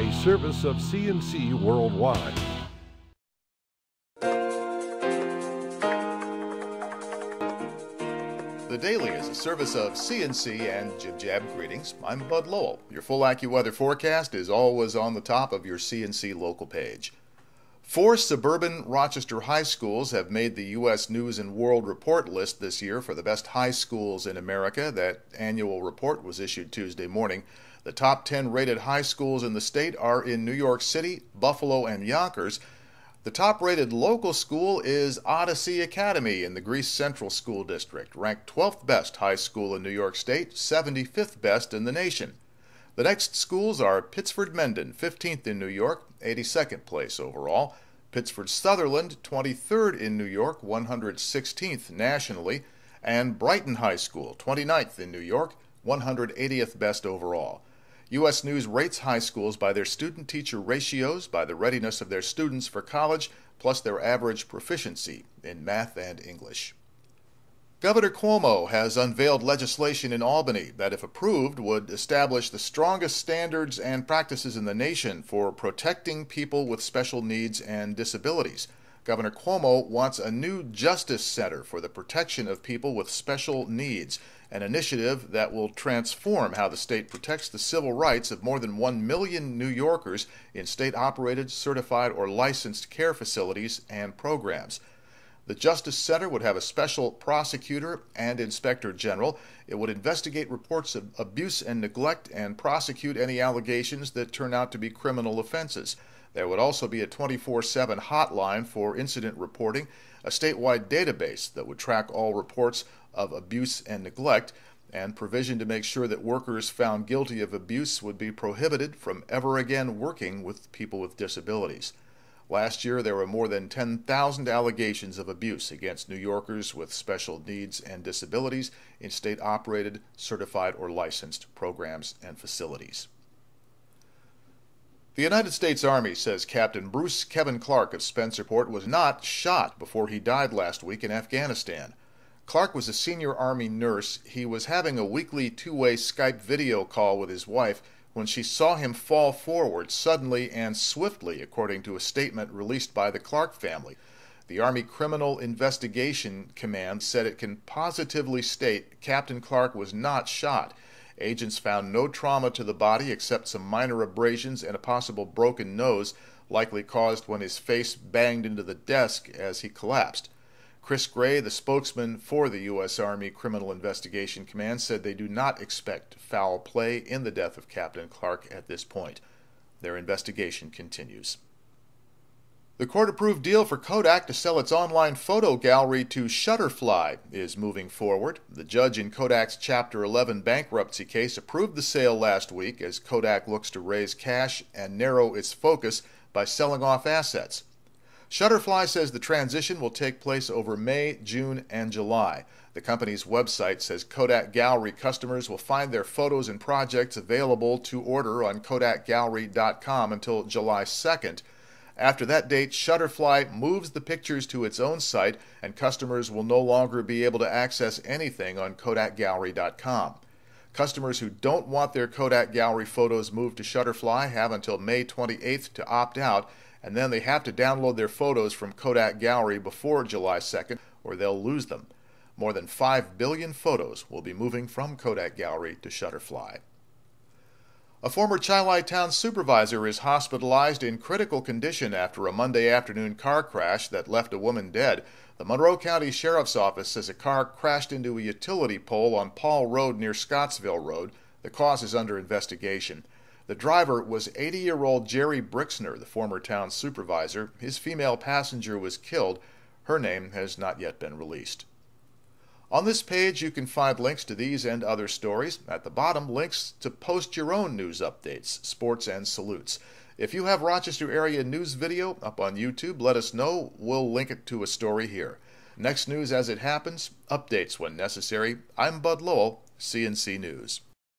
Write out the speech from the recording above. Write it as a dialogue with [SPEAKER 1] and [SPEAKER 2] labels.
[SPEAKER 1] a service of CNC Worldwide.
[SPEAKER 2] The Daily is a service of CNC and Jib Jab. Greetings. I'm Bud Lowell. Your full AccuWeather forecast is always on the top of your CNC local page. 4 suburban Rochester high schools have made the U.S. News & World Report list this year for the best high schools in America. That annual report was issued Tuesday morning. The top 10 rated high schools in the state are in New York City, Buffalo, and Yonkers. The top-rated local school is Odyssey Academy in the Greece Central School District, ranked 12th best high school in New York State, 75th best in the nation. The next schools are Pittsford Mendon, 15th in New York, 82nd place overall. Pittsford Sutherland, 23rd in New York, 116th nationally. And Brighton High School, 29th in New York, 180th best overall. U.S. News rates high schools by their student-teacher ratios, by the readiness of their students for college, plus their average proficiency in math and English. Governor Cuomo has unveiled legislation in Albany that, if approved, would establish the strongest standards and practices in the nation for protecting people with special needs and disabilities. Governor Cuomo wants a new Justice Center for the protection of people with special needs, an initiative that will transform how the state protects the civil rights of more than 1 million New Yorkers in state-operated, certified, or licensed care facilities and programs. The Justice Center would have a special prosecutor and inspector general. It would investigate reports of abuse and neglect and prosecute any allegations that turn out to be criminal offenses. There would also be a 24/7 hotline for incident reporting, a statewide database that would track all reports of abuse and neglect, and provision to make sure that workers found guilty of abuse would be prohibited from ever again working with people with disabilities. Last year, there were more than 10,000 allegations of abuse against New Yorkers with special needs and disabilities in state-operated, certified, or licensed programs and facilities. The United States Army says Captain Bruce Kevin Clark of Spencerport was not shot before he died last week in Afghanistan. Clark was a senior Army nurse. He was having a weekly two-way Skype video call with his wife when she saw him fall forward suddenly and swiftly, according to a statement released by the Clark family. The Army Criminal Investigation Command said it can positively state Captain Clark was not shot. Agents found no trauma to the body except some minor abrasions and a possible broken nose, likely caused when his face banged into the desk as he collapsed. Chris Gray, the spokesman for the U.S. Army Criminal Investigation Command, said they do not expect foul play in the death of Captain Clark at this point. Their investigation continues. The court-approved deal for Kodak to sell its online photo gallery to Shutterfly is moving forward. The judge in Kodak's Chapter 11 bankruptcy case approved the sale last week as Kodak looks to raise cash and narrow its focus by selling off assets. Shutterfly says the transition will take place over May, June, and July. The company's website says Kodak Gallery customers will find their photos and projects available to order on KodakGallery.com until July 2nd. After that date, Shutterfly moves the pictures to its own site, and customers will no longer be able to access anything on KodakGallery.com. Customers who don't want their Kodak Gallery photos moved to Shutterfly have until May 28th to opt out, and then they have to download their photos from Kodak Gallery before July 2nd, or they'll lose them. More than 5 billion photos will be moving from Kodak Gallery to Shutterfly. A former Chilai Town supervisor is hospitalized in critical condition after a Monday afternoon car crash that left a woman dead. The Monroe County Sheriff's Office says a car crashed into a utility pole on Paul Road near Scottsville Road. The cause is under investigation. The driver was 80-year-old Jerry Brixner, the former town supervisor. His female passenger was killed. Her name has not yet been released. On this page, you can find links to these and other stories. At the bottom, links to post your own news updates, sports, and salutes. If you have Rochester area news video up on YouTube, let us know. We'll link it to a story here. Next news as it happens, updates when necessary. I'm Bud Lowell, CNC News.